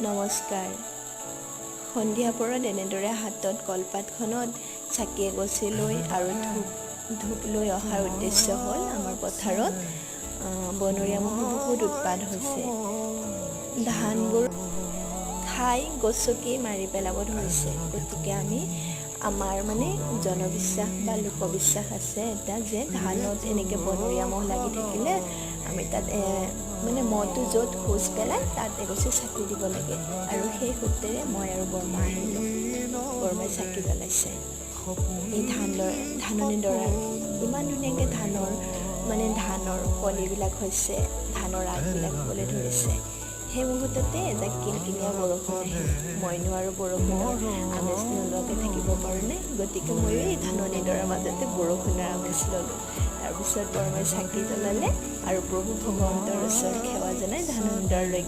নমস্কাৰ। সন্ধিয়া পৰত এনেদৰে হাতত কলপাতখনত চাকি এগছি লৈ আৰু ধূপ লৈ অহাৰ উদ্দেশ্য হ'ল আমাৰ পথাৰত বনৰীয়া মহৰ বহুত উৎপাত হৈছে। ধানবোৰ খাই গছকি মাৰি পেলাব ধৰিছে। গতিকে আমি আমাৰ জনবিশ্বাস বা লোকবিশ্বাস আছে এটা যে ধানত এনেকৈ বনৰীয়া মহ লাগি থাকিলে আমি তাত মহটো য'ত খোজ পেলাই তাত এগছি চাকি দিব লাগে। আৰু সেই সূত্ৰে মই আৰু বৰমা আহিলোঁ। বৰমাই চাকি জ্বলাইছে। এই ধাননি ডৰাত ইমান ধুনীয়াকৈ ধানৰ কলিবিলাক হৈছে, ধানৰ আগবিলাক হ'বলৈ ধৰিছে। সেই মুহূৰ্ততে এজাক কিনকিনীয়া বৰষুণ আহিল। মইনো আৰু বৰষুণৰ আমেজ নোলোৱাকৈ থাকিব পাৰোঁনে? গতিকে ময়ো এই ধাননি ডৰাৰ মাজতে বৰষুণৰ আমেজ ল'লোঁ। তাৰপিছত বৰমাই চাকি জ্বলালে আৰু প্ৰভু ভগৱন্তৰ ওচৰত সেৱা জনাই ধাননি ডৰালৈ